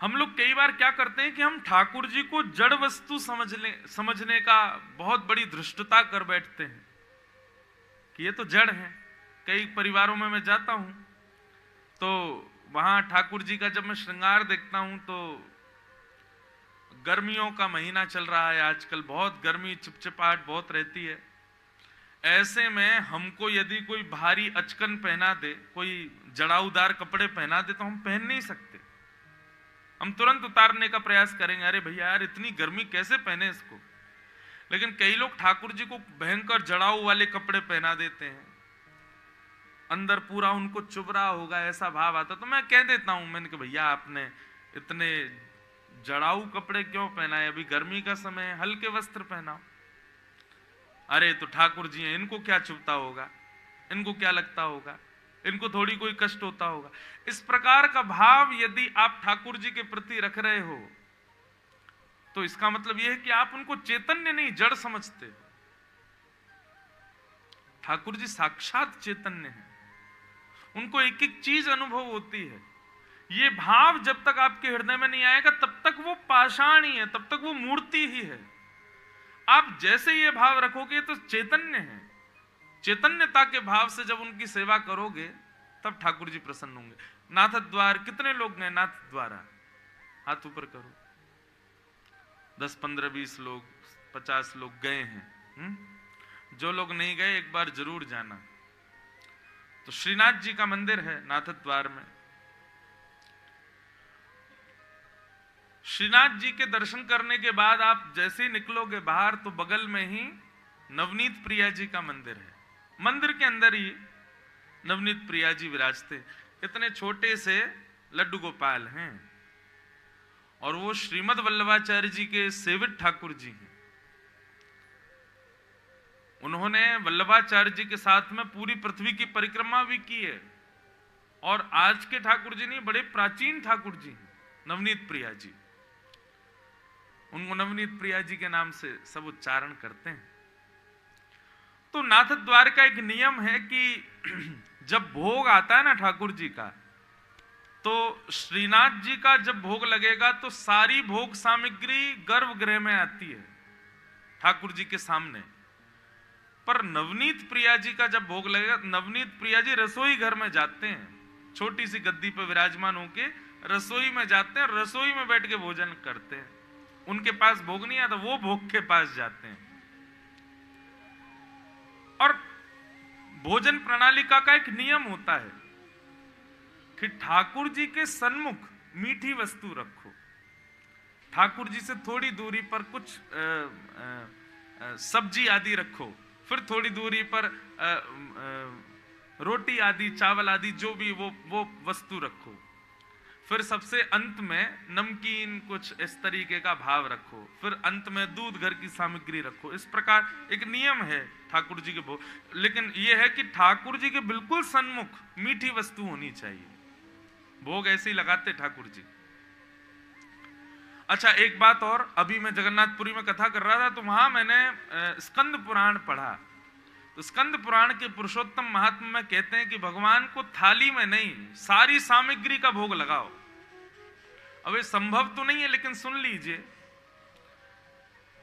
हम लोग कई बार क्या करते हैं कि हम ठाकुर जी को जड़ वस्तु समझने का बहुत बड़ी धृष्टता कर बैठते हैं कि ये तो जड़ है। कई परिवारों में मैं जाता हूं तो वहां ठाकुर जी का जब मैं श्रृंगार देखता हूं तो गर्मियों का महीना चल रहा है आजकल, बहुत गर्मी, चिपचिपाहट बहुत रहती है। ऐसे में हमको यदि कोई भारी अचकन पहना दे, कोई जड़ाऊदार कपड़े पहना दे तो हम पहन नहीं सकते। हम तुरंत उतारने का प्रयास करेंगे, अरे भैया यार इतनी गर्मी कैसे पहने इसको। लेकिन कई लोग ठाकुर जी को भयंकर जड़ाऊ वाले कपड़े पहना देते हैं, अंदर पूरा उनको चुभ रहा होगा ऐसा भाव आता। तो मैं कह देता हूं, मैंने कहा भैया आपने इतने जड़ाऊ कपड़े क्यों पहना है, अभी गर्मी का समय है, हल्के वस्त्र पहनाओ। अरे तो ठाकुर जी हैं, इनको क्या चुभता होगा, इनको क्या लगता होगा, इनको थोड़ी कोई कष्ट होता होगा। इस प्रकार का भाव यदि आप ठाकुर जी के प्रति रख रहे हो तो इसका मतलब यह है कि आप उनको चैतन्य नहीं जड़ समझते। ठाकुर जी साक्षात चैतन्य है, उनको एक एक चीज अनुभव होती है। ये भाव जब तक आपके हृदय में नहीं आएगा तब तक वो पाषाण ही है, तब तक वो मूर्ति ही है। आप जैसे ये भाव रखोगे तो चैतन्य है, चैतन्यता के भाव से जब उनकी सेवा करोगे तब ठाकुर जी प्रसन्न होंगे। नाथ द्वार कितने लोग गए नाथ द्वारा, हाथ ऊपर करो। 10, 15, 20 लोग, 50 लोग गए हैं। जो लोग नहीं गए एक बार जरूर जाना। तो श्रीनाथ जी का मंदिर है नाथ द्वार में। श्रीनाथ जी के दर्शन करने के बाद आप जैसे ही निकलोगे बाहर तो बगल में ही नवनीत प्रिया जी का मंदिर है। मंदिर के अंदर ही नवनीत प्रिया जी विराजते, इतने छोटे से लड्डू गोपाल हैं और वो श्रीमद वल्लभाचार्य जी के सेवित ठाकुर जी हैं। उन्होंने वल्लभाचार्य जी के साथ में पूरी पृथ्वी की परिक्रमा भी की है। और आज के ठाकुर जी नहीं, बड़े प्राचीन ठाकुर जी हैं नवनीत प्रिया जी। उनको नवनीत प्रिया जी के नाम से सब उच्चारण करते हैं। तो नाथ द्वार का एक नियम है कि जब भोग आता है ना ठाकुर जी का, तो श्रीनाथ जी का जब भोग लगेगा तो सारी भोग सामग्री गर्भगृह में आती है ठाकुर जी के सामने। पर नवनीत प्रिया जी का जब भोग लगेगा, नवनीत प्रिया जी रसोई घर में जाते हैं, छोटी सी गद्दी पर विराजमान होके रसोई में जाते हैं, रसोई में बैठ के भोजन करते हैं। उनके पास भोग नहीं आता, वो भोग के पास जाते हैं। और भोजन प्रणालिका का एक नियम होता है कि ठाकुर जी के सन्मुख मीठी वस्तु रखो, ठाकुर जी से थोड़ी दूरी पर कुछ सब्जी आदि रखो, फिर थोड़ी दूरी पर रोटी आदि, चावल आदि जो भी वो वस्तु रखो, फिर सबसे अंत में नमकीन कुछ इस तरीके का भाव रखो, फिर अंत में दूध घर की सामग्री रखो। इस प्रकार एक नियम है ठाकुर जी के भोग। लेकिन यह है कि ठाकुर जी के बिल्कुल सन्मुख मीठी वस्तु होनी चाहिए। भोग ऐसे ही लगाते ठाकुर जी। अच्छा, एक बात और, अभी मैं जगन्नाथपुरी में कथा कर रहा था तो वहां मैंने स्कंद पुराण पढ़ा। तो स्कंद पुराण के पुरुषोत्तम महात्मा में कहते हैं कि भगवान को थाली में नहीं, सारी सामग्री का भोग लगाओ। अब ये संभव तो नहीं है, लेकिन सुन लीजिए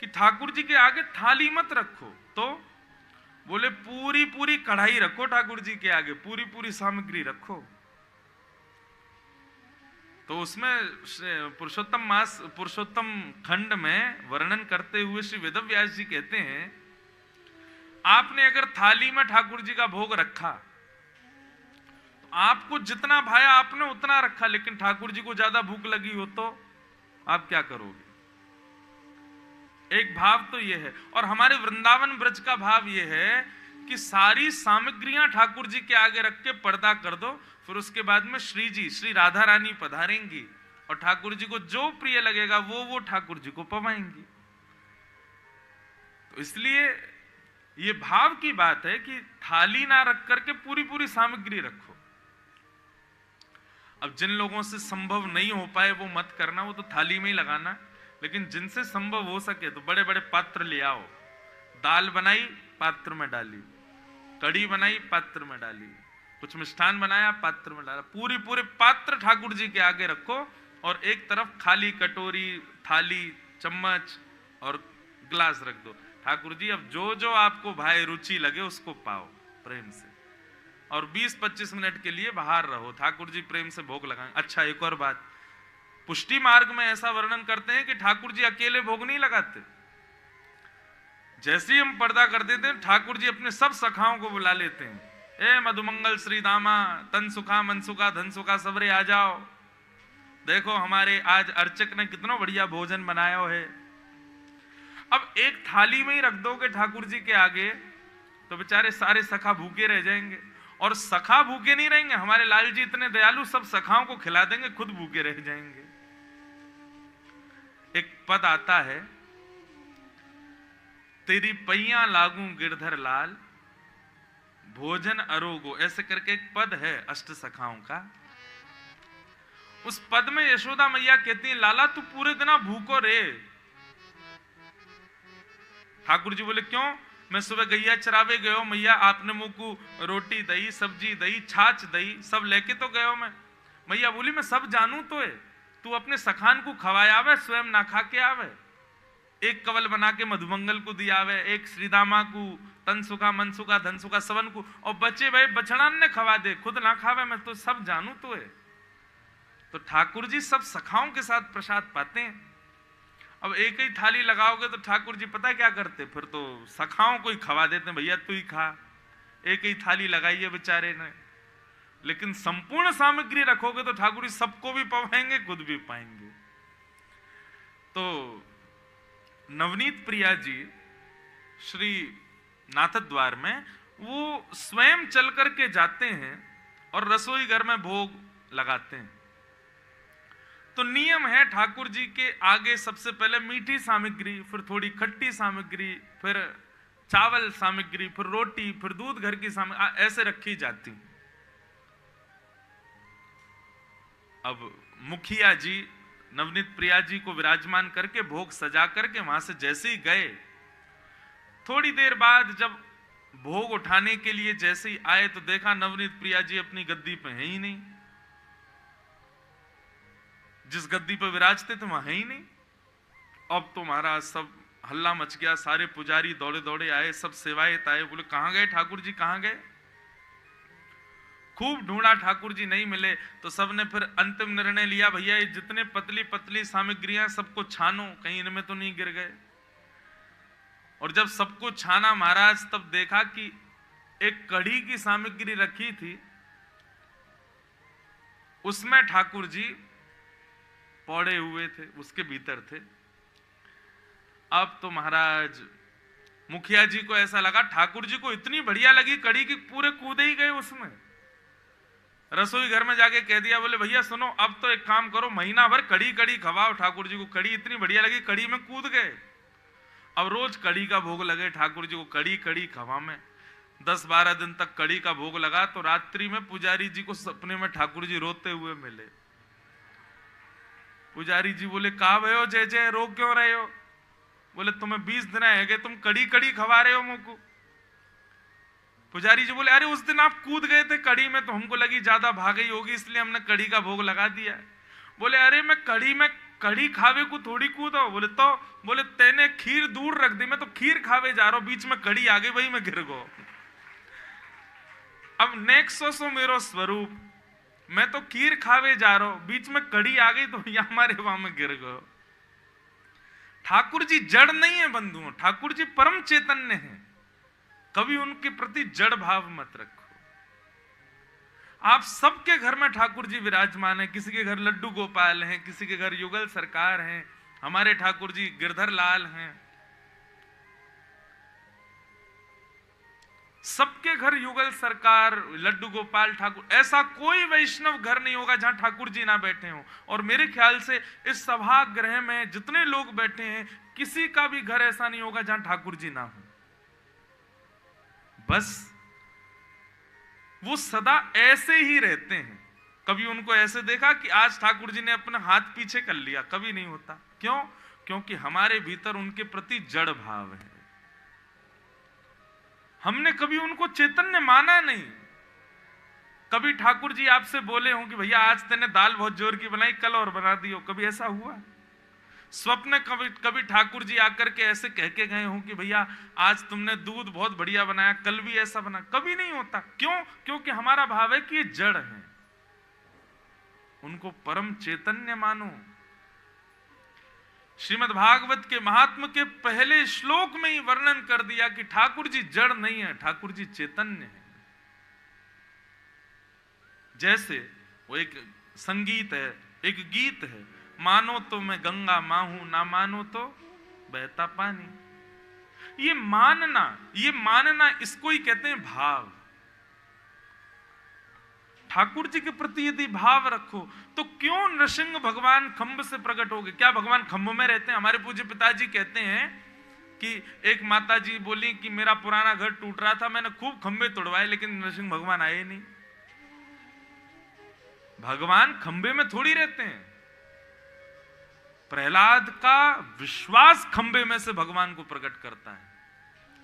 कि ठाकुर जी के आगे थाली मत रखो, तो बोले पूरी पूरी कढ़ाई रखो ठाकुर जी के आगे, पूरी पूरी सामग्री रखो। तो उसमें पुरुषोत्तम खंड में वर्णन करते हुए श्री वेदव्यास जी कहते हैं, आपने अगर थाली में ठाकुर जी का भोग रखा तो आपको जितना भाया आपने उतना रखा, लेकिन ठाकुर जी को ज्यादा भूख लगी हो तो आप क्या करोगे? एक भाव तो यह है। और हमारे वृंदावन ब्रज का भाव यह है कि सारी सामग्रियां ठाकुर जी के आगे रख के पर्दा कर दो, फिर उसके बाद में श्री राधा रानी पधारेंगी और ठाकुर जी को जो प्रिय लगेगा वो ठाकुर जी को पवाएंगी। तो इसलिए ये भाव की बात है कि थाली ना रख करके पूरी पूरी सामग्री रखो। अब जिन लोगों से संभव नहीं हो पाए वो मत करना, वो तो थाली में ही लगाना। लेकिन जिनसे संभव हो सके तो बड़े बड़े पात्र ले आओ। दाल बनाई पात्र में डाली, कढ़ी बनाई पात्र में डाली, कुछ मिष्ठान बनाया पात्र में डाला, पूरी पूरे पात्र ठाकुर जी के आगे रखो और एक तरफ खाली कटोरी, थाली, चम्मच और ग्लास रख दो। ठाकुर जी अब जो जो आपको भाई रुचि लगे उसको पाओ प्रेम से, और 20-25 मिनट के लिए बाहर रहो, ठाकुर जी प्रेम से भोग लगाएंगे। अच्छा एक और बात, पुष्टि मार्ग में ऐसा वर्णन करते हैं कि ठाकुर जी अकेले भोग नहीं लगाते। जैसे ही हम पर्दा कर देते हैं ठाकुर जी अपने सब सखाओं को बुला लेते हैं, ए मधुमंगल श्री दामा, तन सुखा मन सुखा धन सुखा सबरे आ जाओ, देखो हमारे आज अर्चक ने कितना बढ़िया भोजन बनाया है। अब एक थाली में ही रख दोगे ठाकुर जी के आगे तो बेचारे सारे सखा भूखे रह जाएंगे, और सखा भूखे नहीं रहेंगे, हमारे लाल जी इतने दयालु, सब सखाओं को खिला देंगे, खुद भूखे रह जाएंगे। एक पद आता है, तेरी पैया लागू गिरधर लाल, भोजन अरोगो, ऐसे करके एक पद है अष्ट सखाओं का। उस पद में यशोदा मैया कहती है, लाला तू पूरे दिन भूखो रे। ठाकुर जी बोले क्यों? मैं सुबह गैया चरावे गयो मैया, आपने मुंह को रोटी दही, सब्जी दही, छाछ दही सब लेके तो गयो मैं। मैया बोली मैं सब जानू तो है, तू अपने सखान को खवाया आवे, स्वयं ना खा के आवे। एक कवल बना के मधुमंगल को दिया आवे, एक श्रीदामा को, तन सुखा मन सुखा धन सुखा सवन को, और बच्चे भाई बछड़ान ने खवा दे, खुद ना खावे, मैं तो सब जानू तो है। तो ठाकुर जी सब सखाओं के साथ प्रसाद पाते हैं। अब एक ही थाली लगाओगे तो ठाकुर जी पता क्या करते, फिर तो सखाओं को ही खवा देते, भैया तू ही खा, एक ही थाली लगाई है बेचारे ने। लेकिन संपूर्ण सामग्री रखोगे तो ठाकुर जी सबको भी पवाएंगे, खुद भी पाएंगे। तो नवनीत प्रिया जी श्री नाथद्वार में वो स्वयं चल करके जाते हैं और रसोई घर में भोग लगाते हैं। तो नियम है ठाकुर जी के आगे सबसे पहले मीठी सामग्री, फिर थोड़ी खट्टी सामग्री, फिर चावल सामग्री, फिर रोटी, फिर दूध घर की सामग्री ऐसे रखी जाती। अब मुखिया जी नवनीत प्रिया जी को विराजमान करके भोग सजा करके वहां से जैसे ही गए, थोड़ी देर बाद जब भोग उठाने के लिए जैसे ही आए तो देखा नवनीत प्रिया जी अपनी गद्दी पे है ही नहीं। जिस गद्दी पे विराजते थे वहां है ही नहीं। अब तो महाराज सब हल्ला मच गया, सारे पुजारी दौड़े दौड़े आए, सब सेवायत आए, बोले कहां गए ठाकुर जी, कहां गए। खूब ढूंढा, ठाकुर जी नहीं मिले। तो सबने फिर अंतिम निर्णय लिया, भैया ये जितने पतली पतली सामग्रियां सबको छानो, कहीं इनमें तो नहीं गिर गए। और जब सबको छाना महाराज, तब देखा कि एक कढ़ी की सामग्री रखी थी, उसमें ठाकुर जी पौड़े हुए थे, उसके भीतर थे। अब तो महाराज मुखिया जी को ऐसा लगा, ठाकुर जी को इतनी बढ़िया लगी कढ़ी की, पूरे कूदे ही गए उसमें। रसोई घर में जाके कह दिया, बोले भैया सुनो, अब तो एक काम करो, महीना भर कढ़ी कढ़ी खवाओ ठाकुर जी को। कढ़ी इतनी बढ़िया लगी, कढ़ी में कूद गए। अब रोज कढ़ी का भोग लगे ठाकुर जी को, कढ़ी कढ़ी खवा में। 10-12 दिन तक कढ़ी का भोग लगा। तो रात्रि में पुजारी जी को सपने में ठाकुर जी रोते हुए मिले। पुजारी जी बोले कहा भयो जय जय, रो क्यों रहे हो? बोले तुम्हें 20 दिन है गए, तुम कड़ी कड़ी खवा रहे हो मुझको। पुजारी जी बोले अरे उस दिन आप कूद गए थे कड़ी में, तो हमको लगी ज्यादा भागी होगी, इसलिए हमने कड़ी का भोग लगा दिया। बोले अरे मैं कड़ी में कड़ी खावे को थोड़ी कूदो। बोले तो, बोले तेने खीर दूर रख दी, मैं तो खीर खावे जा रहा हूं, बीच में कड़ी आ गई, वही मैं गिर गो। अब नेक्सो मेरो स्वरूप, मैं तो खीर खावे जा रहा हूं, बीच में कड़ी आ गई तो यहां हमारे वहां में गिर गयो। ठाकुर जी जड़ नहीं है बंधुओं, ठाकुर जी परम चैतन्य हैं। कभी उनके प्रति जड़ भाव मत रखो। आप सबके घर में ठाकुर जी विराजमान है। किसी के घर लड्डू गोपाल हैं, किसी के घर युगल सरकार हैं, हमारे ठाकुर जी गिरधर लाल हैं। सबके घर युगल सरकार, लड्डू गोपाल ठाकुर, ऐसा कोई वैष्णव घर नहीं होगा जहां ठाकुर जी ना बैठे हो। और मेरे ख्याल से इस सभागृह में जितने लोग बैठे हैं, किसी का भी घर ऐसा नहीं होगा जहां ठाकुर जी ना हो। बस वो सदा ऐसे ही रहते हैं। कभी उनको ऐसे देखा कि आज ठाकुर जी ने अपना हाथ पीछे कर लिया, कभी नहीं होता। क्यों? क्योंकि हमारे भीतर उनके प्रति जड़ भाव है। हमने कभी उनको चैतन्य माना नहीं, कभी ठाकुर जी आपसे बोले हों कि भैया आज तेने दाल बहुत जोर की बनाई, कल और बना दी हो, कभी ऐसा हुआ? स्वप्न कभी ठाकुर जी आकर के ऐसे कह के गए हों कि भैया आज तुमने दूध बहुत बढ़िया बनाया, कल भी ऐसा बना? कभी नहीं होता। क्यों? क्योंकि हमारा भाव है कि ये जड़ है, उनको परम चैतन्य मानो। श्रीमद् भागवत के महात्म के पहले श्लोक में ही वर्णन कर दिया कि ठाकुर जी जड़ नहीं है, ठाकुर जी चैतन्य है। जैसे वो एक संगीत है, एक गीत है, मानो तो मैं गंगा मां हूं, ना मानो तो बहता पानी। ये मानना इसको ही कहते हैं भाव। ठाकुर जी के प्रति यदि भाव रखो तो क्यों नृसिंह भगवान खंभ से प्रकट हो गए? क्या भगवान खंभ में रहते हैं? हमारे पूज्य पिताजी कहते हैं कि एक माता जी बोली कि मेरा पुराना घर टूट रहा था, मैंने खूब खंभे तोड़वाए, लेकिन नृसिंह भगवान आए नहीं। भगवान खंभे में थोड़ी रहते हैं। प्रहलाद का विश्वास खंभे में से भगवान को प्रकट करता है,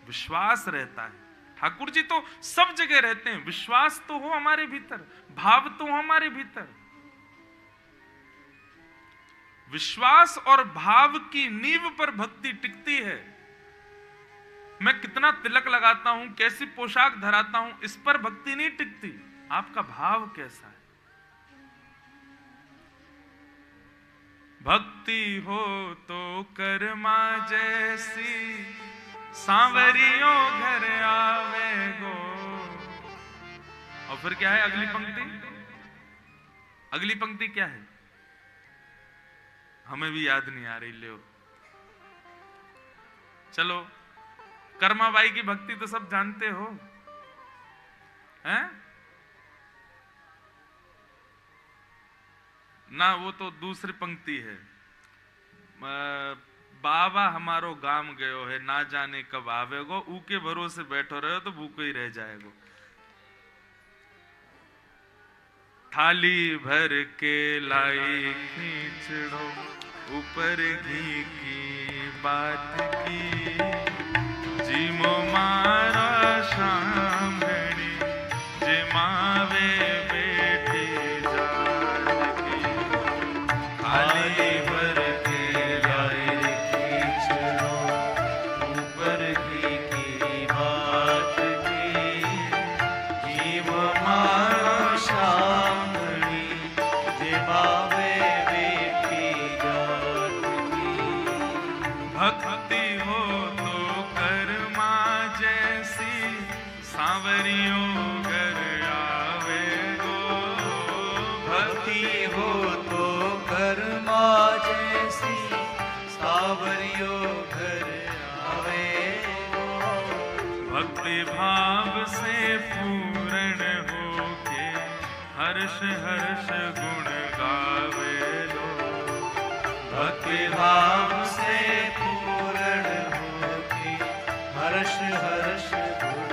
विश्वास रहता है। ठाकुर जी तो सब जगह रहते हैं। विश्वास तो हो हमारे भीतर, भाव तो हो हमारे भीतर। विश्वास और भाव की नींव पर भक्ति टिकती है। मैं कितना तिलक लगाता हूं, कैसी पोशाक धराता हूं, इस पर भक्ति नहीं टिकती। आपका भाव कैसा है? भक्ति हो तो कर्मा जैसी, सांवरियों घर आवे गो। और फिर क्या है अगली पंक्ति? अगली पंक्ति क्या है? हमें भी याद नहीं आ रही। ले चलो, कर्माबाई की भक्ति तो सब जानते हो, हैं ना? वो तो दूसरी पंक्ति है, बाबा हमारो गाम गयो है, ना जाने कब आवेगो, ऊके भरोसे बैठो रहो तो भूखो ही रह जाएगो। थाली भर के लाई खींचड़ो, ऊपर घी की बात की, जीमो मारा शाम घड़ी, जिमावे बेटी जान की। थाली भर के लाई खींचड़ो, ऊपर घी की बात की, जीमो मारा शाम घड़ी, जिमावे बेटी जान की। भक्ति हो तो कर्मा जैसी, सांवरियों घर आवे गो। भक्ति हो तो कर्मा जैसी, सांवरियों घर आवे गो। भक्ति भाव से पूर्ण होके, हर्ष हर्ष गुण गावे लो। भक्ति भाव से पूर्ण होके, हर्ष हर्ष गुण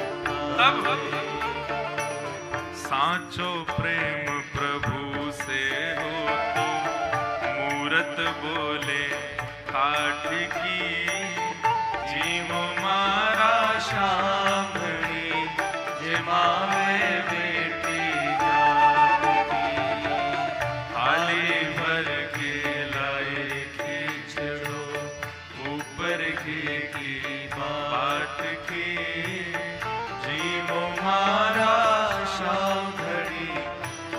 गावे। सांचो प्रेम प्रभु से हो तो, मूरत बोले काठ की, जीवो मारा शाम घड़ी, जिमावे बेटी जात की। थाली भर के लाए खींचड़ो, ऊपर घी की बात की, जीवो मारा शाम घड़ी,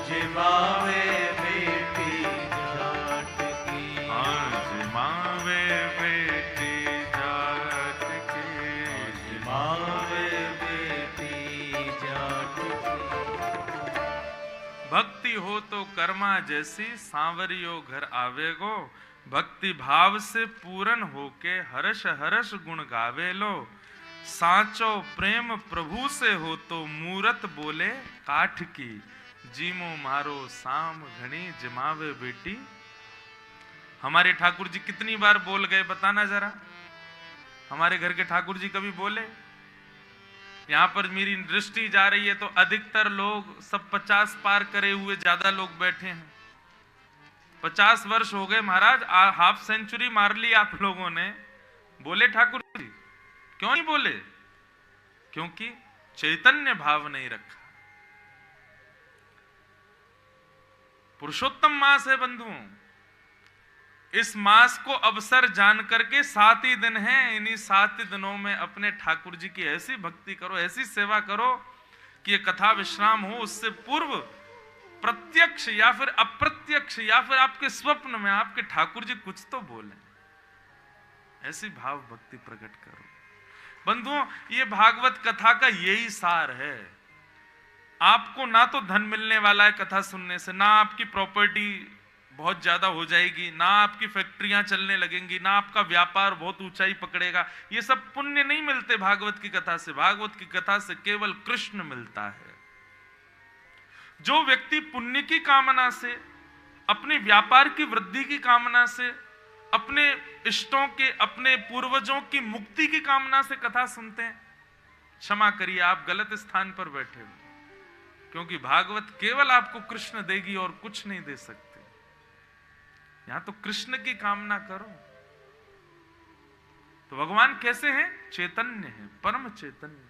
जिमावे बेटी जाट की। हाँ, जिमावे बेटी जाट की, जिमावे बेटी जाट की। भक्ति हो तो कर्मा जैसी, सांवरियो घर आवेगो। भक्ति भाव से पूर्ण होके, हर्ष हर्ष गुण गावे लो। सांचो प्रेम प्रभु से हो तो, मूरत बोले काठ की, जीमो मारो साम घनी, जमावे बेटी। हमारे ठाकुर जी कितनी बार बोल गए बताना जरा? हमारे घर के ठाकुर जी कभी बोले? यहां पर मेरी दृष्टि जा रही है तो अधिकतर लोग सब 50 पार करे हुए ज्यादा लोग बैठे हैं। 50 वर्ष हो गए महाराज, हाफ सेंचुरी मार ली आप लोगों ने। बोले ठाकुर जी? क्यों नहीं बोले? क्योंकि चैतन्य भाव नहीं रखा। पुरुषोत्तम मास है बंधुओं। इस मास को अवसर जान करके 7 ही दिन हैं, इन्हीं 7 दिनों में अपने ठाकुर जी की ऐसी भक्ति करो, ऐसी सेवा करो कि ये कथा विश्राम हो। उससे पूर्व प्रत्यक्ष या फिर अप्रत्यक्ष या फिर आपके स्वप्न में आपके ठाकुर जी कुछ तो बोले, ऐसी भाव भक्ति प्रकट करो। बंधुओं, ये भागवत कथा का यही सार है। आपको ना तो धन मिलने वाला है कथा सुनने से, ना आपकी प्रॉपर्टी बहुत ज्यादा हो जाएगी, ना आपकी फैक्ट्रियां चलने लगेंगी, ना आपका व्यापार बहुत ऊंचाई पकड़ेगा। ये सब पुण्य नहीं मिलते भागवत की कथा से। भागवत की कथा से केवल कृष्ण मिलता है। जो व्यक्ति पुण्य की कामना से, अपने व्यापार की वृद्धि की कामना से, अपने इष्टों के, अपने पूर्वजों की मुक्ति की कामना से कथा सुनते हैं, क्षमा करिए आप गलत स्थान पर बैठे हो, क्योंकि भागवत केवल आपको कृष्ण देगी और कुछ नहीं दे सकते। यहां तो कृष्ण की कामना करो। तो भगवान कैसे हैं? चैतन्य है, परम चैतन्य,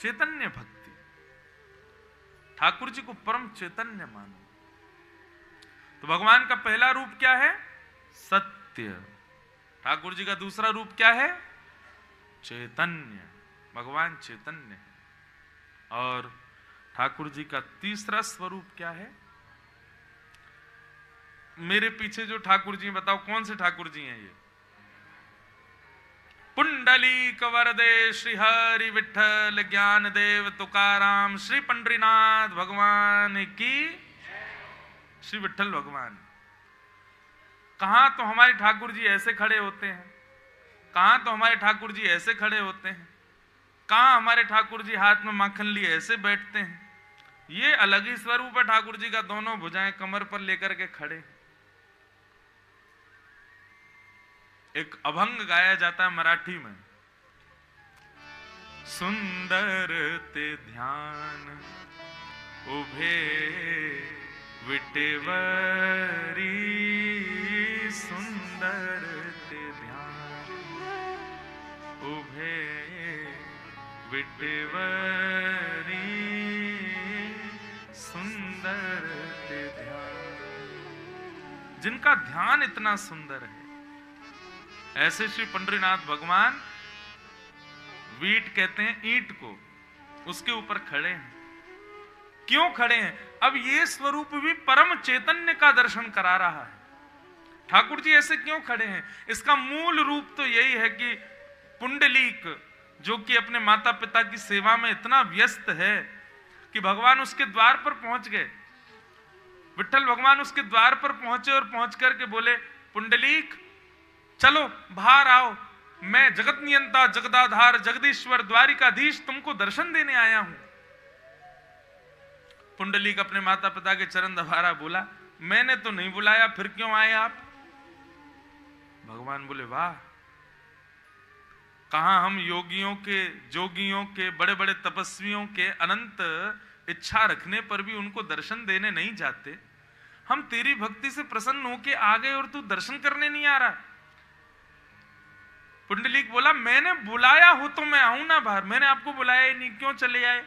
चैतन्य भक्ति। ठाकुर जी को परम चैतन्य मानो। तो भगवान का पहला रूप क्या है? सत्य। ठाकुर जी का दूसरा रूप क्या है? चैतन्य। भगवान चैतन्य है। और ठाकुर जी का तीसरा स्वरूप क्या है? मेरे पीछे जो ठाकुर जी, बताओ कौन से ठाकुर जी हैं ये? पुंडलीक वरदे श्री हरि विठ्ठल ज्ञान देव तुकाराम श्री पंडरीनाथ भगवान की। श्री विठ्ठल भगवान। कहां तो हमारे ठाकुर जी ऐसे खड़े होते हैं, कहां तो हमारे ठाकुर जी ऐसे खड़े होते हैं, कहां हमारे ठाकुर जी हाथ में माखन लिए ऐसे बैठते हैं। ये अलग ही स्वरूप है ठाकुर जी का। दोनों भुजाएं कमर पर लेकर के खड़े। एक अभंग गाया जाता है मराठी में, सुंदर ते ध्यान उभे विटेवरी, सुंदर ते ध्यान उभे विटेवरी, सुंदर ते ध्यान। जिनका ध्यान इतना सुंदर है, ऐसे श्री पंडरीनाथ भगवान वीट कहते हैं ईंट को, उसके ऊपर खड़े हैं। क्यों खड़े हैं? अब ये स्वरूप भी परम चैतन्य का दर्शन करा रहा है। ठाकुर जी ऐसे क्यों खड़े हैं? इसका मूल रूप तो यही है कि पुंडलीक, जो कि अपने माता पिता की सेवा में इतना व्यस्त है कि भगवान उसके द्वार पर पहुंच गए। विठ्ठल भगवान उसके द्वार पर पहुंचे और पहुंच करके बोले, पुंडलीक चलो बाहर आओ, मैं जगत नियंता जगदाधार जगदीश्वर द्वारिकाधीश तुमको दर्शन देने आया हूं। पुंडलीक अपने माता पिता के चरण दबारा, बोला मैंने तो नहीं बुलाया, फिर क्यों आए आप? भगवान बोले, वाह, कहां हम योगियों के, जोगियों के, बड़े बड़े तपस्वियों के अनंत इच्छा रखने पर भी उनको दर्शन देने नहीं जाते। हम तेरी भक्ति से प्रसन्न होके आ गए और तू दर्शन करने नहीं आ रहा। पुंडलीक बोला, मैंने बुलाया हो तो मैं आऊं ना बाहर, मैंने आपको बुलाया ही नहीं, क्यों चले आए?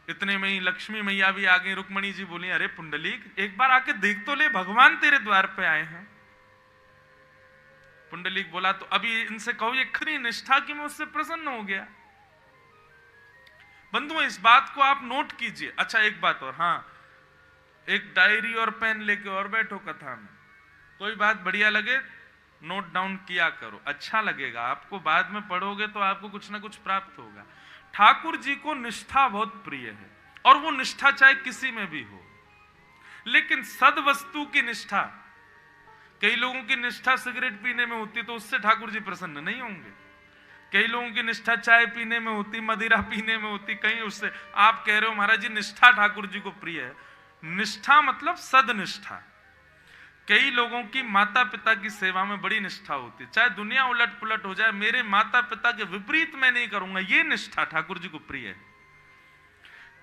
इतने में ही लक्ष्मी मैया भी आ गई। रुक्मणी जी बोली, अरे पुंडलीक एक बार आके देख तो ले, भगवान तेरे द्वार पे आए हैं। पुंडलीक बोला, तो अभी इनसे कहो ये खरी निष्ठा की मैं उससे प्रसन्न हो गया। बंधुओं, इस बात को आप नोट कीजिए। अच्छा एक बात और, हाँ, एक डायरी और पेन लेके और बैठो कथा में, कोई बात बढ़िया लगे नोट डाउन किया करो, अच्छा लगेगा आपको। बाद में पढ़ोगे तो आपको कुछ ना कुछ प्राप्त होगा। ठाकुर जी को निष्ठा बहुत प्रिय है, और वो निष्ठा चाहे किसी में भी हो, लेकिन सद वस्तु की निष्ठा। कई लोगों की निष्ठा सिगरेट पीने में होती तो उससे ठाकुर जी प्रसन्न नहीं होंगे। कई लोगों की निष्ठा चाय पीने में होती, मदिरा पीने में होती, कहीं उससे। आप कह रहे हो महाराज जी निष्ठा ठाकुर जी को प्रिय है। निष्ठा मतलब सदनिष्ठा। कई लोगों की माता पिता की सेवा में बड़ी निष्ठा होती है, चाहे दुनिया उलट पुलट हो जाए, मेरे माता पिता के विपरीत मैं नहीं करूंगा, ये निष्ठा ठाकुर जी को प्रिय है।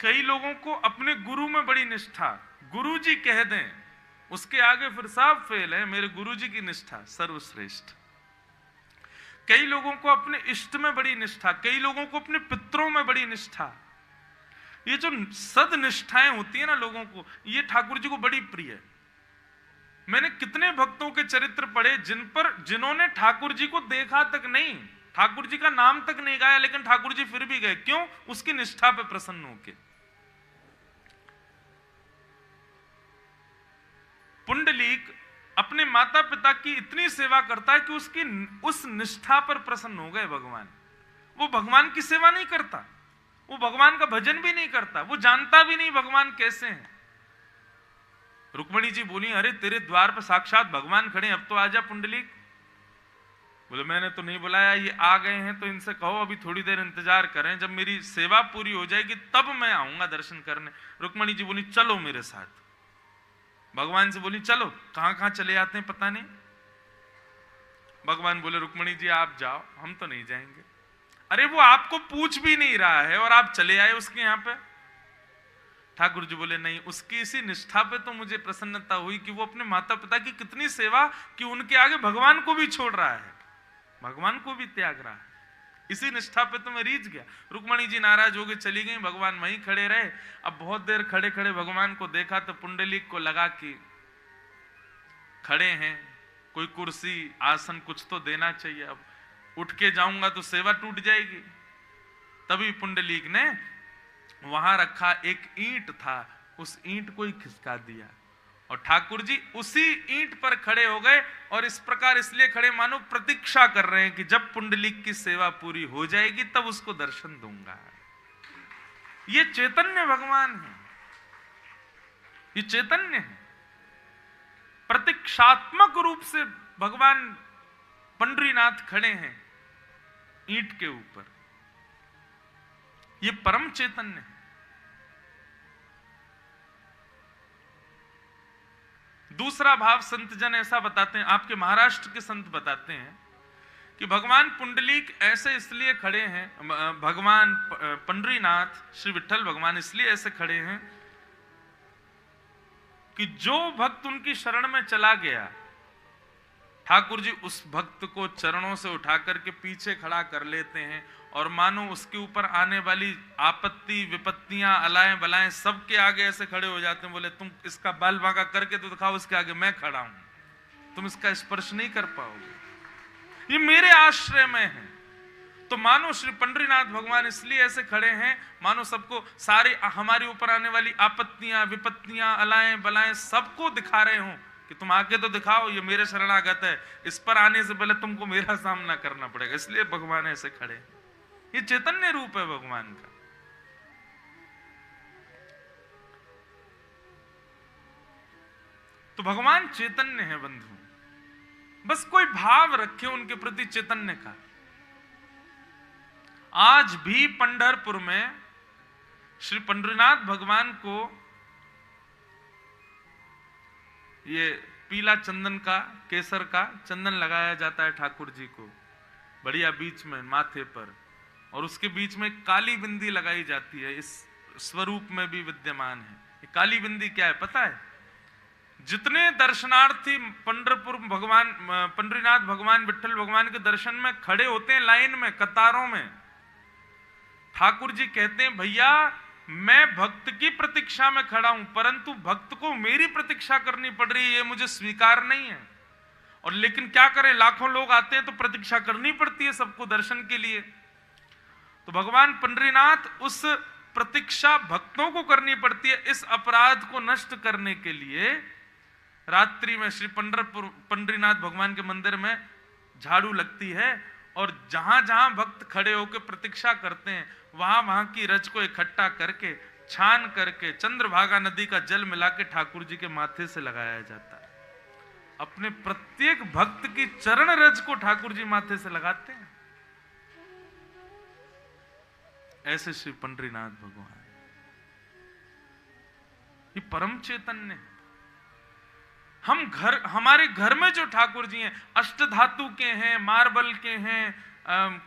कई लोगों को अपने गुरु में बड़ी निष्ठा, गुरु जी कह दें उसके आगे फिर सब फेल है, मेरे गुरु जी की निष्ठा सर्वश्रेष्ठ। कई लोगों को अपने इष्ट में बड़ी निष्ठा, कई लोगों को अपने पितरों में बड़ी निष्ठा। ये जो सदनिष्ठाएं होती है ना लोगों को, ये ठाकुर जी को बड़ी प्रिय है। मैंने कितने भक्तों के चरित्र पढ़े जिन्होंने ठाकुर जी को देखा तक नहीं, ठाकुर जी का नाम तक नहीं गाया, लेकिन ठाकुर जी फिर भी गए। क्यों? उसकी निष्ठा पे प्रसन्न होके। पुंडलीक अपने माता पिता की इतनी सेवा करता है कि उसकी उस निष्ठा पर प्रसन्न हो गए भगवान। वो भगवान की सेवा नहीं करता, वो भगवान का भजन भी नहीं करता, वो जानता भी नहीं भगवान कैसे हैं। रुक्मणी जी बोली, अरे तेरे द्वार पर साक्षात भगवान खड़े, अब तो आजा पुंडलीक। बोले, मैंने तो नहीं बुलाया, ये आ गए हैं तो इनसे कहो अभी थोड़ी देर इंतजार करें, जब मेरी सेवा पूरी हो जाएगी तब मैं आऊंगा दर्शन करने। रुक्मणी जी बोली, चलो मेरे साथ। भगवान से बोली, चलो। कहां कहां चले जाते हैं पता नहीं। भगवान बोले, रुक्मणी जी आप जाओ, हम तो नहीं जाएंगे। अरे वो आपको पूछ भी नहीं रहा है और आप चले आए उसके यहां पे। ठाकुर जी बोले, नहीं, उसकी इसी निष्ठा पे तो मुझे प्रसन्नता हुई कि वो अपने माता पिता की कितनी सेवा, कि उनके आगे भगवान को भी छोड़ रहा है, भगवान को भी त्याग रहा है। इसी निष्ठा पे तो मैं रीझ गया। रुक्मणी जी नाराज हो गई, चली गई, भगवान वहीं खड़े रहे। अब बहुत देर खड़े खड़े भगवान को देखा तो पुंडलीक को लगा कि खड़े हैं, कोई कुर्सी आसन कुछ तो देना चाहिए, अब उठ के जाऊंगा तो सेवा टूट जाएगी। तभी पुंडलीक ने वहां रखा एक ईंट था, उस ईंट को ही खिसका दिया और ठाकुर जी उसी ईंट पर खड़े हो गए। और इस प्रकार इसलिए खड़े मानो प्रतीक्षा कर रहे हैं कि जब पुंडलीक की सेवा पूरी हो जाएगी तब उसको दर्शन दूंगा। ये चैतन्य भगवान है, ये चैतन्य है। प्रतीक्षात्मक रूप से भगवान पंडरीनाथ खड़े हैं ईंट के ऊपर, ये परम चैतन्य है। दूसरा भाव संत जन ऐसा बताते हैं, आपके महाराष्ट्र के संत बताते हैं कि भगवान पुंडलीक ऐसे इसलिए खड़े हैं, भगवान पंडरीनाथ श्री विठ्ठल भगवान इसलिए ऐसे खड़े हैं कि जो भक्त उनकी शरण में चला गया, ठाकुर जी उस भक्त को चरणों से उठा करके पीछे खड़ा कर लेते हैं और मानो उसके ऊपर आने वाली आपत्ति विपत्तियां अलाएं बलाएं सबके आगे ऐसे खड़े हो जाते हैं। बोले, तुम इसका बाल बांका करके तो दिखाओ, इसके आगे मैं खड़ा हूं, तुम इसका स्पर्श नहीं कर पाओगे, ये मेरे आश्रय में है। तो मानो श्री पंडरीनाथ भगवान इसलिए ऐसे खड़े हैं, मानो सबको, सारे हमारे ऊपर आने वाली आपत्तियां विपत्तियां अलाएं बलाएं सबको दिखा रहे हो कि तुम आके तो दिखाओ, ये मेरे शरणागत है, इस पर आने से पहले तुमको मेरा सामना करना पड़ेगा। इसलिए भगवान ऐसे खड़े, ये चैतन्य रूप है भगवान का। तो भगवान चैतन्य है बंधु, बस कोई भाव रखे उनके प्रति चैतन्य का। आज भी पंढरपुर में श्री पंडरीनाथ भगवान को ये पीला चंदन का, केसर का चंदन लगाया जाता है ठाकुर जी को बढ़िया बीच में माथे पर, और उसके बीच में काली बिंदी लगाई जाती है, इस स्वरूप में भी विद्यमान है। ये काली बिंदी क्या है पता है? जितने दर्शनार्थी पंढरपुर भगवान पंडरीनाथ भगवान विठ्ठल भगवान के दर्शन में खड़े होते हैं लाइन में, कतारों में, ठाकुर जी कहते हैं, भैया मैं भक्त की प्रतीक्षा में खड़ा हूं, परंतु भक्त को मेरी प्रतीक्षा करनी पड़ रही है, ये मुझे स्वीकार नहीं है। और लेकिन क्या करें, लाखों लोग आते हैं तो प्रतीक्षा करनी पड़ती है सबको दर्शन के लिए। तो भगवान पंडरीनाथ उस प्रतीक्षा भक्तों को करनी पड़ती है। इस अपराध को नष्ट करने के लिए रात्रि में श्री पंडरीनाथ भगवान के मंदिर में झाड़ू लगती है, और जहां जहां भक्त खड़े होकर प्रतीक्षा करते हैं वहां वहां की रज को इकट्ठा करके, छान करके, चंद्रभागा नदी का जल मिला के ठाकुर जी के माथे से लगाया जाता है। अपने प्रत्येक भक्त की चरण रज को ठाकुर जी माथे से लगाते हैं। ऐसे श्री पंडरीनाथ भगवान, ये परम चैतन्य है। हमारे घर में जो ठाकुर जी हैं अष्ट धातु के हैं, मार्बल के हैं,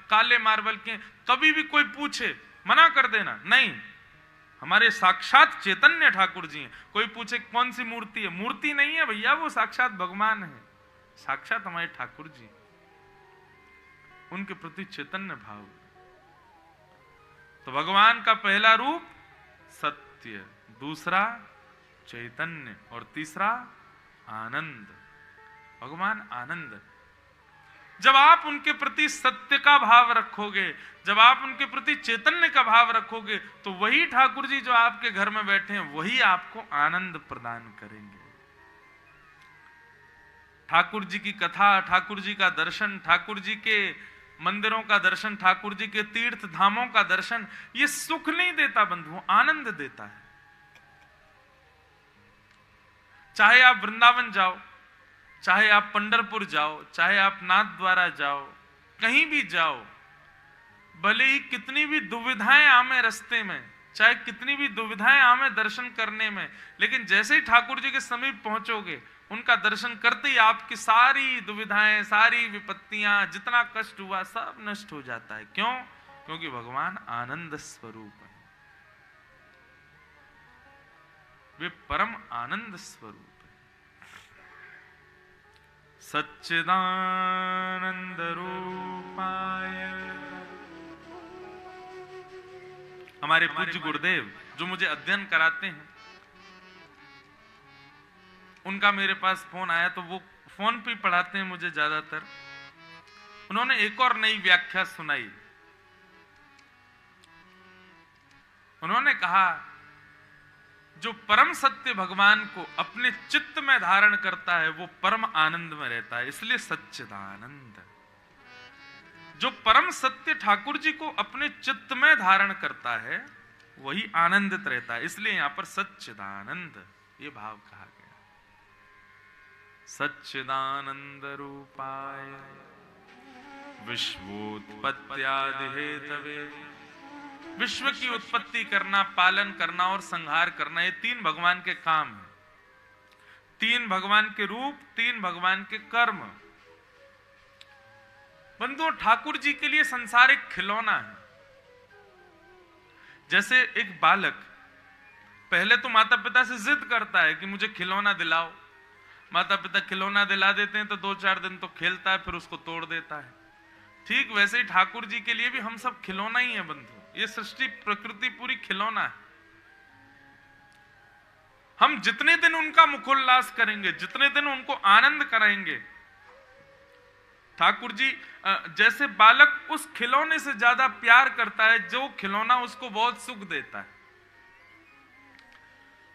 काले मार्बल के हैं। कभी भी कोई पूछे मना कर देना, नहीं, हमारे साक्षात चैतन्य ठाकुर जी हैं। कोई पूछे कौन सी मूर्ति है, मूर्ति नहीं है भैया, वो साक्षात भगवान है, साक्षात हमारे ठाकुर जी। उनके प्रति चैतन्य भाव। तो भगवान का पहला रूप सत्य, दूसरा चैतन्य और तीसरा आनंद। भगवान आनंद। जब आप उनके प्रति सत्य का भाव रखोगे, जब आप उनके प्रति चैतन्य का भाव रखोगे, तो वही ठाकुर जी जो आपके घर में बैठे हैं वही आपको आनंद प्रदान करेंगे। ठाकुर जी की कथा, ठाकुर जी का दर्शन, ठाकुर जी के मंदिरों का दर्शन, ठाकुर जी के तीर्थ धामों का दर्शन, ये सुख नहीं देता बंधुओं, आनंद देता है। चाहे आप वृंदावन जाओ, चाहे आप पंढरपुर जाओ, चाहे आप नाथ द्वारा जाओ, कहीं भी जाओ, भले ही कितनी भी दुविधाएं आमे रास्ते में, चाहे कितनी भी दुविधाएं आमे दर्शन करने में, लेकिन जैसे ही ठाकुर जी के समीप पहुंचोगे, उनका दर्शन करते ही आपकी सारी दुविधाएं, सारी विपत्तियां, जितना कष्ट हुआ सब नष्ट हो जाता है। क्यों? क्योंकि भगवान आनंद स्वरूप है, वे परम आनंद स्वरूप है। सच्चिदानंद रूपाय। हमारे पूज्य गुरुदेव जो मुझे अध्ययन कराते हैं, उनका मेरे पास फोन आया, तो वो फोन पे पढ़ाते हैं मुझे ज्यादातर। उन्होंने एक और नई व्याख्या सुनाई। उन्होंने कहा, जो परम सत्य भगवान को अपने चित्त में धारण करता है वो परम आनंद में रहता है, इसलिए सच्चिदानंद। जो परम सत्य ठाकुर जी को अपने चित्त में धारण करता है वही आनंदित रहता है, इसलिए यहां पर सच्चिदानंद ये भाव कहा गया। सच्चिदानंद रूपाय विश्वोत्पत्त्यादि हेतवे। विश्व की उत्पत्ति करना, पालन करना और संहार करना, ये तीन भगवान के काम हैं। तीन भगवान के रूप, तीन भगवान के कर्म। बंधुओं, ठाकुर जी के लिए संसार एक खिलौना है। जैसे एक बालक पहले तो माता पिता से जिद करता है कि मुझे खिलौना दिलाओ। माता पिता खिलौना दिला देते हैं तो 2-4 दिन तो खेलता है, फिर उसको तोड़ देता है। ठीक वैसे ही ठाकुर जी के लिए भी हम सब खिलौना ही है बंधु। ये सृष्टि, प्रकृति पूरी खिलौना है। हम जितने दिन उनका मुखोल्लास करेंगे, जितने दिन उनको आनंद कराएंगे, ठाकुर जी जैसे बालक उस खिलौने से ज्यादा प्यार करता है जो खिलौना उसको बहुत सुख देता है।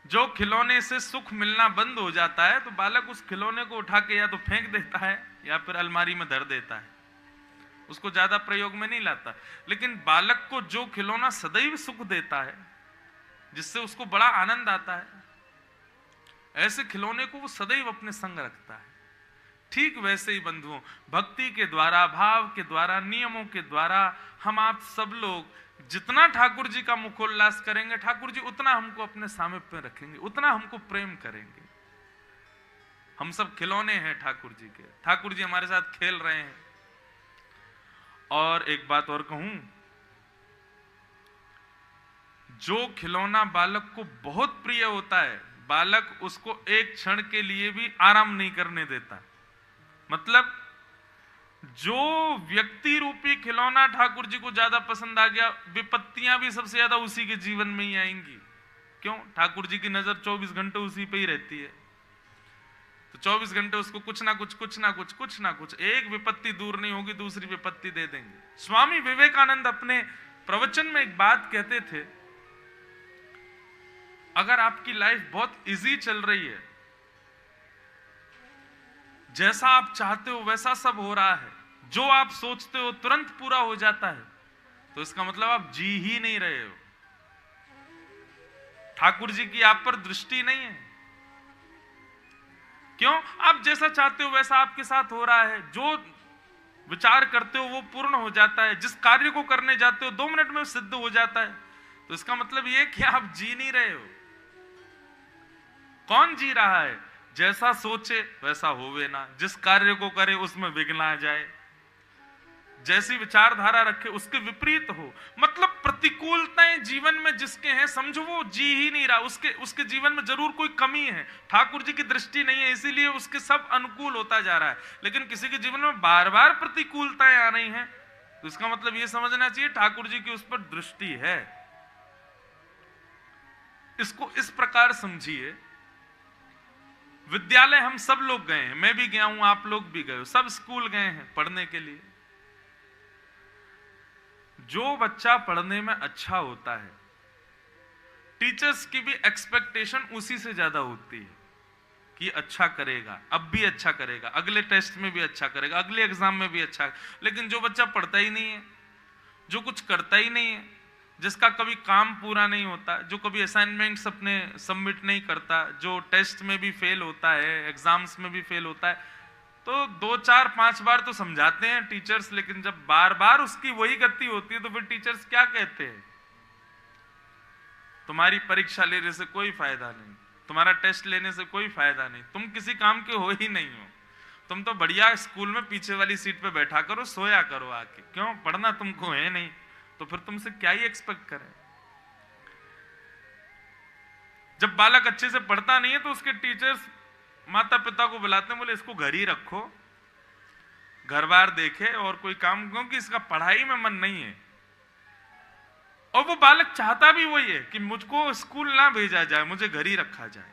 जो खिलौने से सुख मिलना बंद हो जाता है तो बालक उस खिलौने को उठा के या तो फेंक देता है या फिर अलमारी में धर देता है, उसको ज्यादा प्रयोग में नहीं लाता। लेकिन बालक को जो खिलौना सदैव सुख देता है, जिससे उसको बड़ा आनंद आता है, ऐसे खिलौने को वो सदैव अपने संग रखता है। ठीक वैसे ही बंधुओं, भक्ति के द्वारा, भाव के द्वारा, नियमों के द्वारा हम आप सब लोग जितना ठाकुर जी का मुखोल्लास करेंगे, ठाकुर जी उतना हमको अपने सामीप्य में रखेंगे, उतना हमको प्रेम करेंगे। हम सब खिलौने हैं ठाकुर जी के, ठाकुर जी हमारे साथ खेल रहे हैं। और एक बात और कहूं, जो खिलौना बालक को बहुत प्रिय होता है, बालक उसको एक क्षण के लिए भी आराम नहीं करने देता। मतलब जो व्यक्ति रूपी खिलौना ठाकुर जी को ज्यादा पसंद आ गया, विपत्तियां भी सबसे ज्यादा उसी के जीवन में ही आएंगी। क्यों? ठाकुर जी की नजर 24 घंटे उसी पे ही रहती है। तो 24 घंटे उसको कुछ ना कुछ एक विपत्ति दूर नहीं होगी, दूसरी विपत्ति दे देंगे। स्वामी विवेकानंद अपने प्रवचन में एक बात कहते थे, अगर आपकी लाइफ बहुत इजी चल रही है, जैसा आप चाहते हो वैसा सब हो रहा है, जो आप सोचते हो तुरंत पूरा हो जाता है, तो इसका मतलब आप जी ही नहीं रहे हो। ठाकुर जी की आप पर दृष्टि नहीं है। क्यों? आप जैसा चाहते हो वैसा आपके साथ हो रहा है। जो विचार करते हो वो पूर्ण हो जाता है। जिस कार्य को करने जाते हो 2 मिनट में सिद्ध हो जाता है। तो इसका मतलब ये कि आप जी नहीं रहे हो। कौन जी रहा है? जैसा सोचे वैसा होवे ना, जिस कार्य को करे उसमें विघ्न आ जाए, जैसी विचारधारा रखे उसके विपरीत हो। मतलब प्रतिकूलताएं जीवन में जिसके हैं, समझो वो जी ही नहीं रहा, उसके जीवन में जरूर कोई कमी है, ठाकुर जी की दृष्टि नहीं है, इसीलिए उसके सब अनुकूल होता जा रहा है। लेकिन किसी के जीवन में बार बार प्रतिकूलताएं आ रही हैं, तो इसका मतलब ये समझना चाहिए ठाकुर जी की उस पर दृष्टि है। इसको इस प्रकार समझिए, विद्यालय हम सब लोग गए हैं, मैं भी गया हूं, आप लोग भी गए हो, सब स्कूल गए हैं पढ़ने के लिए। जो बच्चा पढ़ने में अच्छा होता है, टीचर्स की भी एक्सपेक्टेशन उसी से ज्यादा होती है कि अच्छा करेगा, अब भी अच्छा करेगा, अगले टेस्ट में भी अच्छा करेगा, अगले एग्जाम में भी अच्छा। लेकिन जो बच्चा पढ़ता ही नहीं है, जो कुछ करता ही नहीं है, जिसका कभी काम पूरा नहीं होता, जो कभी असाइनमेंट्स अपने सबमिट नहीं करता, जो टेस्ट में भी फेल होता है, एग्जाम्स में भी फेल होता है, तो 2 4 5 बार तो समझाते हैं टीचर्स, लेकिन जब बार बार उसकी वही गलती होती है तो फिर टीचर्स क्या कहते हैं? तुम्हारी परीक्षा लेने से कोई फायदा नहीं, तुम्हारा टेस्ट लेने से कोई फायदा नहीं, तुम किसी काम के हो ही नहीं हो, तुम तो बढ़िया स्कूल में पीछे वाली सीट पे बैठा करो, सोया करो आके, क्यों? पढ़ना तुमको है नहीं, तो फिर तुमसे क्या ही एक्सपेक्ट करें? जब बालक अच्छे से पढ़ता नहीं है तो उसके टीचर्स माता पिता को बुलाते हैं, बोले इसको घर ही रखो, घर बार देखे और कोई काम, क्योंकि इसका पढ़ाई में मन नहीं है। और वो बालक चाहता भी वही है कि मुझको स्कूल ना भेजा जाए, मुझे घर ही रखा जाए,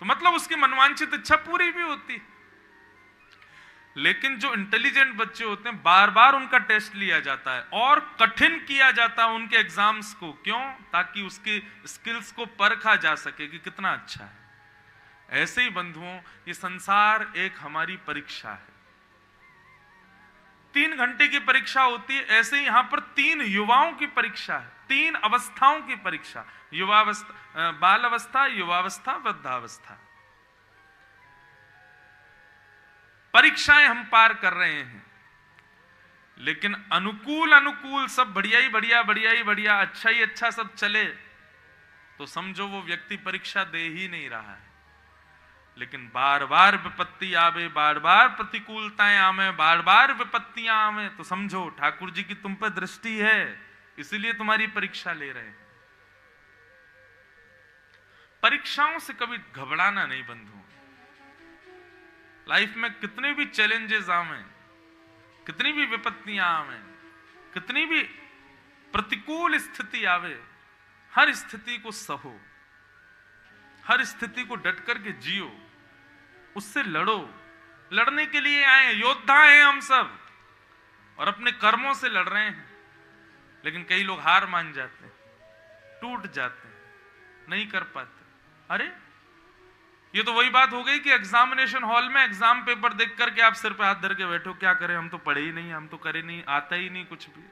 तो मतलब उसकी मनवांछित इच्छा पूरी भी होती। लेकिन जो इंटेलिजेंट बच्चे होते हैं, बार बार उनका टेस्ट लिया जाता है और कठिन किया जाता है उनके एग्जाम्स को, क्यों? ताकि उसकी स्किल्स को परखा जा सके कि कितना अच्छा है। ऐसे ही बंधुओं, ये संसार एक हमारी परीक्षा है, 3 घंटे की परीक्षा होती है, ऐसे ही यहां पर 3 युवाओं की परीक्षा है, 3 अवस्थाओं की परीक्षा, युवावस्था, बाल अवस्था, युवावस्था, वृद्धावस्था। परीक्षाएं हम पार कर रहे हैं, लेकिन अनुकूल अनुकूल सब बढ़िया ही बढ़िया, बढ़िया ही बढ़िया, अच्छा ही अच्छा सब चले तो समझो वो व्यक्ति परीक्षा दे ही नहीं रहा है। लेकिन बार बार विपत्ति आवे, बार बार प्रतिकूलताएं आवे, बार बार विपत्तियां आवे, तो समझो ठाकुर जी की तुम पर दृष्टि है, इसलिए तुम्हारी परीक्षा ले रहे हैं। परीक्षाओं से कभी घबराना नहीं बंधु। लाइफ में कितने भी चैलेंजेस आवे, कितनी भी विपत्तियां आवे, कितनी भी प्रतिकूल स्थिति आवे, हर स्थिति को सहो, हर स्थिति को डट करके जियो, उससे लड़ो। लड़ने के लिए आए, योद्धा हैं हम सब, और अपने कर्मों से लड़ रहे हैं। लेकिन कई लोग हार मान जाते हैं, टूट जाते हैं, नहीं कर पाते। अरे ये तो वही बात हो गई कि एग्जामिनेशन हॉल में एग्जाम पेपर देख करके आप सिर पे हाथ धर के बैठो, क्या करें, हम तो पढ़े ही नहीं, हम तो करे नहीं, आता ही नहीं कुछ भी।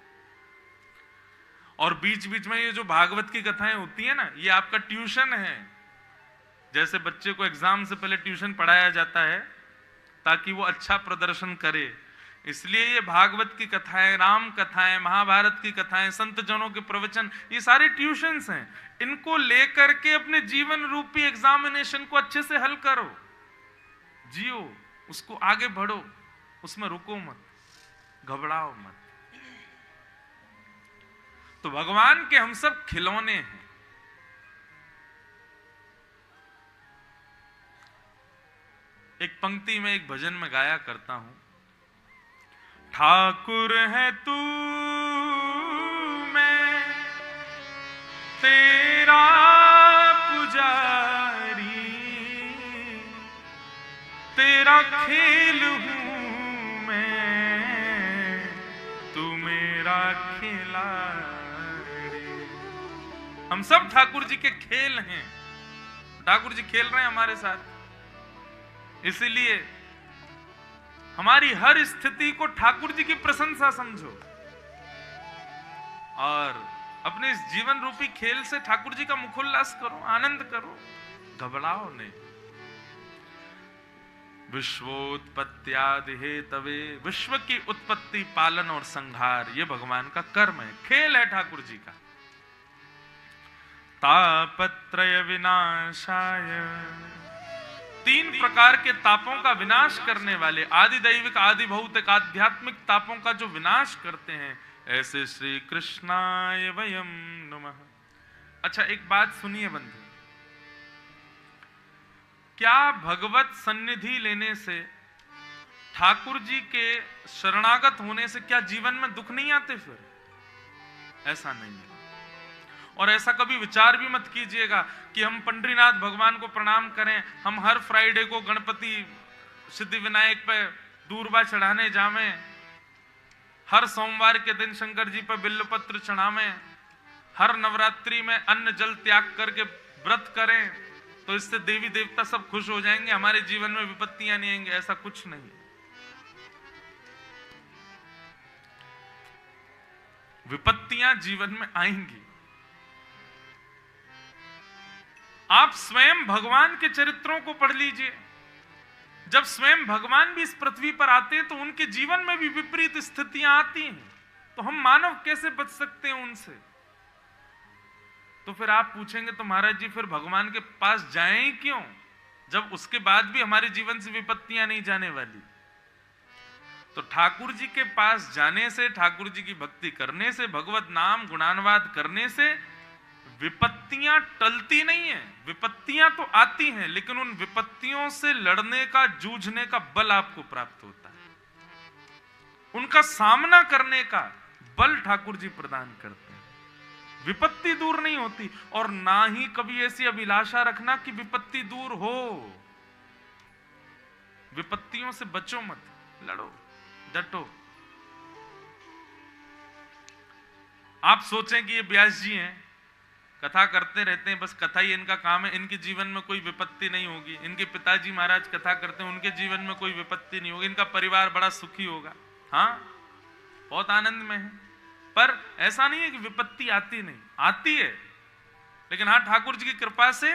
और बीच बीच में ये जो भागवत की कथाएं होती है ना, ये आपका ट्यूशन है। जैसे बच्चे को एग्जाम से पहले ट्यूशन पढ़ाया जाता है ताकि वो अच्छा प्रदर्शन करे, इसलिए ये भागवत की कथाएं, राम कथाएं, महाभारत की कथाएं, संत जनों के प्रवचन, ये सारे ट्यूशंस हैं। इनको लेकर के अपने जीवन रूपी एग्जामिनेशन को अच्छे से हल करो, जियो, उसको आगे बढ़ो, उसमें रुको मत, घबराओ मत। तो भगवान के हम सब खिलौने हैं। एक पंक्ति में एक भजन में गाया करता हूं, ठाकुर है तू मैं तेरा पुजारी, तेरा खेल हूं मैं, तू मेरा खिलाड़ी। हम सब ठाकुर जी के खेल हैं, ठाकुर जी खेल रहे हैं हमारे साथ। इसलिए हमारी हर स्थिति को ठाकुर जी की प्रशंसा समझो और अपने इस जीवन रूपी खेल से ठाकुर जी का मुखोल्लास करो, आनंद करो, घबराओ नहीं। विश्वोत्पत्त्यादि हेतवे, विश्व की उत्पत्ति, पालन और संहार ये भगवान का कर्म है, खेल है ठाकुर जी का। तापत्रय विनाशाय, 3 प्रकार के तापों का विनाश करने वाले, आदि दैविक, आदि भौतिक, आध्यात्मिक तापों का जो विनाश करते हैं, ऐसे श्री कृष्णाय वयम नमः। अच्छा एक बात सुनिए बंधु, क्या भगवत सन्निधि लेने से, ठाकुर जी के शरणागत होने से क्या जीवन में दुख नहीं आते? फिर ऐसा नहीं है। और ऐसा कभी विचार भी मत कीजिएगा कि हम पंडरीनाथ भगवान को प्रणाम करें, हम हर फ्राइडे को गणपति सिद्धि विनायक पे दूर्वा चढ़ाने जावें, हर सोमवार के दिन शंकर जी पर बिल्वपत्र चढ़ावें, हर नवरात्रि में अन्न जल त्याग करके व्रत करें, तो इससे देवी देवता सब खुश हो जाएंगे, हमारे जीवन में विपत्तियां नहीं आएंगे। ऐसा कुछ नहीं। विपत्तियां जीवन में आएंगी। आप स्वयं भगवान के चरित्रों को पढ़ लीजिए। जब स्वयं भगवान भी इस पृथ्वी पर आते हैं तो उनके जीवन में भी विपरीत स्थितियां आती हैं, तो हम मानव कैसे बच सकते हैं उनसे? तो फिर आप पूछेंगे तो महाराज जी फिर भगवान के पास जाएं ही क्यों, जब उसके बाद भी हमारे जीवन से विपत्तियां नहीं जाने वाली? तो ठाकुर जी के पास जाने से, ठाकुर जी की भक्ति करने से, भगवत नाम गुणानुवाद करने से विपत्तियां टलती नहीं है। विपत्तियां तो आती हैं, लेकिन उन विपत्तियों से लड़ने का, जूझने का बल आपको प्राप्त होता है। उनका सामना करने का बल ठाकुर जी प्रदान करते हैं। विपत्ति दूर नहीं होती, और ना ही कभी ऐसी अभिलाषा रखना कि विपत्ति दूर हो। विपत्तियों से बचो मत, लड़ो, डटो। आप सोचें कि ये व्यास जी हैं, कथा करते रहते हैं, बस कथा ही इनका काम है, इनके जीवन में कोई विपत्ति नहीं होगी। इनके पिताजी महाराज कथा करते हैं, उनके जीवन में कोई विपत्ति नहीं होगी, इनका परिवार बड़ा सुखी होगा, हाँ बहुत आनंद में है। पर ऐसा नहीं है कि विपत्ति आती नहीं, आती है, लेकिन हाँ ठाकुर जी की कृपा से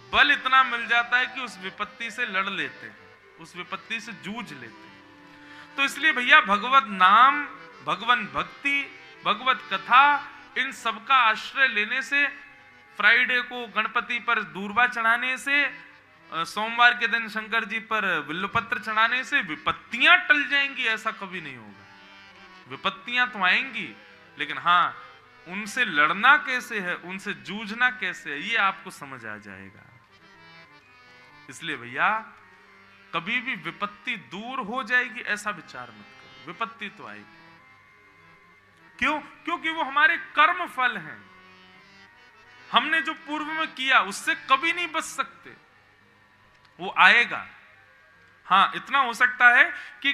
बल इतना मिल जाता है कि उस विपत्ति से लड़ लेते हैं, उस विपत्ति से जूझ लेते हैं। तो इसलिए भैया भगवत नाम, भगवान भक्ति, भगवत कथा, इन सबका आश्रय लेने से, फ्राइडे को गणपति पर दूर्वा चढ़ाने से, सोमवार के दिन शंकर जी पर बिल्वपत्र चढ़ाने से विपत्तियां टल जाएंगी, ऐसा कभी नहीं होगा। विपत्तियां तो आएंगी, लेकिन हाँ उनसे लड़ना कैसे है, उनसे जूझना कैसे है, ये आपको समझ आ जाएगा। इसलिए भैया कभी भी विपत्ति दूर हो जाएगी ऐसा विचार मत करो, विपत्ति तो आएगी। क्यों? क्योंकि वो हमारे कर्म फल हैं। हमने जो पूर्व में किया उससे कभी नहीं बच सकते, वो आएगा। हाँ इतना हो सकता है कि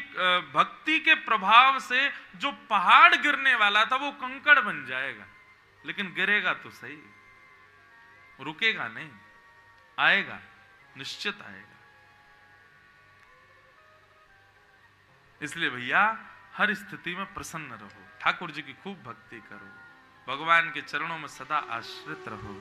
भक्ति के प्रभाव से जो पहाड़ गिरने वाला था वो कंकड़ बन जाएगा, लेकिन गिरेगा तो सही, रुकेगा नहीं, आएगा, निश्चित आएगा। इसलिए भैया हर स्थिति में प्रसन्न रहो, ठाकुर जी की खूब भक्ति करो, भगवान के चरणों में सदा आश्रित रहो।